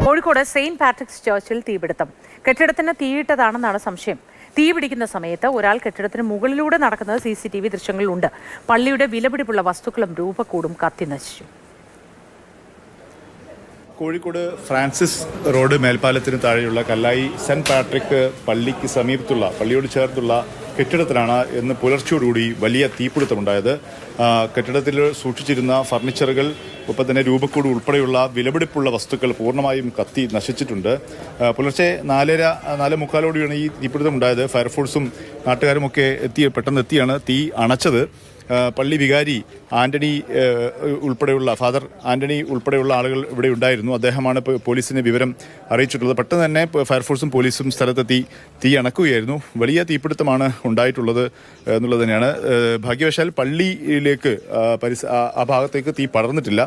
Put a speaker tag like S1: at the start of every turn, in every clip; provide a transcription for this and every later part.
S1: Kozhikode Saint Patrick's ചർച്ചിൽ തീപിടുത്തം. കെട്ടിടത്തിന് തീയിട്ടതാണെന്നാണ് സംശയം. തീ പിടിക്കുന്ന സമയത്ത് ഒരാൾ കെട്ടിടത്തിന് മുകളിലൂടെ നടക്കുന്നത് CCTV ദൃശ്യങ്ങളിലുണ്ട്. പള്ളിയുടെ വിലപിടിപ്പുള്ള വസ്തുക്കളും രൂപക്കൂടും കത്തി നശിച്ചു.
S2: കോഴിക്കോട് ഫ്രാൻസിസ് റോഡ് മേൽപ്പാലത്തിന് താഴെയുള്ള കല്ലായി സെന്റ് പാട്രിക് പള്ളിക്ക് സമീപത്തുള്ള പള്ളിയോട് ചേർത്തുള്ള കെട്ടിടത്തിലാണ് ഇന്ന് പുലർച്ചയോടുകൂടി വലിയ തീപിടുത്തമുണ്ടായത്. കെട്ടിടത്തിൽ സൂക്ഷിച്ചിരുന്ന ഫർണിച്ചറുകൾ, ഒപ്പം തന്നെ രൂപക്കൂട് ഉൾപ്പെടെയുള്ള വിലപിടിപ്പുള്ള വസ്തുക്കൾ പൂർണ്ണമായും കത്തി നശിച്ചിട്ടുണ്ട്. പുലർച്ചെ 4:45 ഈ തീപിടുത്തം ഉണ്ടായത്. ഫയർഫോഴ്സും നാട്ടുകാരുമൊക്കെ പെട്ടെന്ന് എത്തിയാണ് തീ അണച്ചത്. പള്ളി വികാരി ആന്റണി ഉൾപ്പെടെയുള്ള ഫാദർ ആന്റണി ഉൾപ്പെടെയുള്ള ആളുകൾ ഇവിടെ ഉണ്ടായിരുന്നു. അദ്ദേഹമാണ് പോലീസിനെ വിവരം അറിയിച്ചിട്ടുള്ളത്. പെട്ടെന്ന് തന്നെ ഫയർഫോഴ്സും പോലീസും സ്ഥലത്തെത്തി തീ അണക്കുകയായിരുന്നു. വലിയ തീപിടുത്തമാണ് ഉണ്ടായിട്ടുള്ളത് എന്നുള്ളത് തന്നെയാണ്. ഭാഗ്യവശാൽ പള്ളിയിലേക്ക് ആ ഭാഗത്തേക്ക് തീ പടർന്നിട്ടില്ല.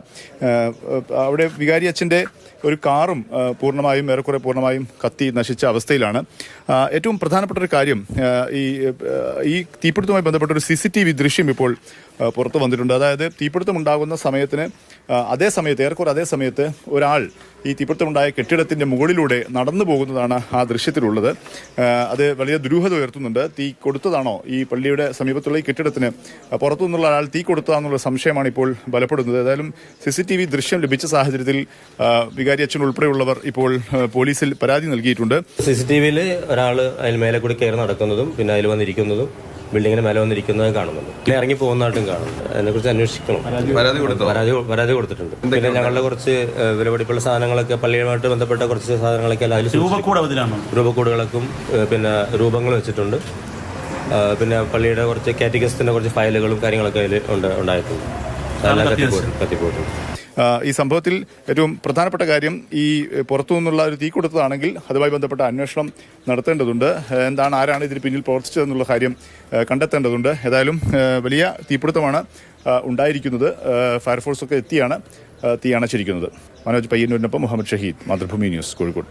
S2: അവിടെ വികാരി അച്ഛൻ്റെ ഒരു കാറും ഏറെക്കുറെ പൂർണ്ണമായും കത്തി നശിച്ച അവസ്ഥയിലാണ്. ഏറ്റവും പ്രധാനപ്പെട്ട ഒരു കാര്യം, ഈ തീപിടുത്തവുമായി ബന്ധപ്പെട്ട ഒരു CCTV ദൃശ്യം ഇപ്പോൾ പുറത്തു വന്നിട്ടുണ്ട്. അതായത് തീപിടുത്തം ഉണ്ടാകുന്ന സമയത്തിന് ഏറെക്കുറെ അതേ സമയത്ത് ഒരാൾ ഈ തീപിടുത്തമുണ്ടായ കെട്ടിടത്തിന്റെ മുകളിലൂടെ നടന്നു പോകുന്നതാണ് ആ ദൃശ്യത്തിലുള്ളത്. അത് വലിയ ദുരൂഹത ഉയർത്തുന്നുണ്ട്. തീ കൊടുത്തതാണോ ഈ പള്ളിയുടെ സമീപത്തുള്ള ഈ കെട്ടിടത്തിന് പുറത്തു നിന്നുള്ള ഒരാൾ തീ കൊടുത്തതാണെന്നുള്ള സംശയമാണ് ഇപ്പോൾ ബലപ്പെടുന്നത്. ഏതായാലും CCTV ദൃശ്യം ലഭിച്ച സാഹചര്യത്തിൽ വികാരി അച്ഛൻ ഉൾപ്പെടെയുള്ളവർ ഇപ്പോൾ പോലീസിൽ പരാതി നൽകിയിട്ടുണ്ട്.
S3: CCTVയിൽ ഒരാൾ അതിൽ മേലെ കൂടി കയറി നടക്കുന്നതും പിന്നെ അതിൽ വന്നിരിക്കുന്നതും ബിൽഡിങ്ങിന് മേലെ വന്നിരിക്കുന്നത് കാണുന്നുണ്ട്. പിന്നെ ഇറങ്ങി പോകുന്നതായിട്ടും കാണുന്നുണ്ട്. അതിനെക്കുറിച്ച് അന്വേഷിക്കണം. പരാതി കൊടുത്തിട്ടുണ്ട്. പിന്നെ ഞങ്ങളുടെ കുറച്ച് വിലപിടിപ്പുള്ള സാധനങ്ങളൊക്കെ, പള്ളിയുമായിട്ട് ബന്ധപ്പെട്ട കുറച്ച് സാധനങ്ങളൊക്കെ അതിൽ രൂപക്കൂടുകളൊക്കെ പിന്നെ രൂപങ്ങൾ വെച്ചിട്ടുണ്ട്. പിന്നെ പള്ളിയുടെ കുറച്ച് കാറ്റഗിസത്തിന്റെ കുറച്ച് ഫയലുകളും കാര്യങ്ങളൊക്കെ അതിൽ ഉണ്ടായിട്ടുണ്ട്. കത്തിപ്പോയിട്ടുണ്ട്.
S2: ഈ സംഭവത്തിൽ ഏറ്റവും പ്രധാനപ്പെട്ട കാര്യം, ഈ പുറത്തു നിന്നുള്ള ഒരു തീ കൊടുത്തതാണെങ്കിൽ അതുമായി ബന്ധപ്പെട്ട അന്വേഷണം നടത്തേണ്ടതുണ്ട്. ആരാണ് ഇതിന് പിന്നിൽ പ്രവർത്തിച്ചതെന്നുള്ള കാര്യം കണ്ടെത്തേണ്ടതുണ്ട്. ഏതായാലും വലിയ തീപിടുത്തമാണ് ഉണ്ടായിരിക്കുന്നത്. ഫയർഫോഴ്സൊക്കെ എത്തിയാണ് തീ അണച്ചിരിക്കുന്നത്. മനോജ് പയ്യന്നൂരിനൊപ്പം മുഹമ്മദ് ഷഹീദ്, മാതൃഭൂമി ന്യൂസ്, കോഴിക്കോട്.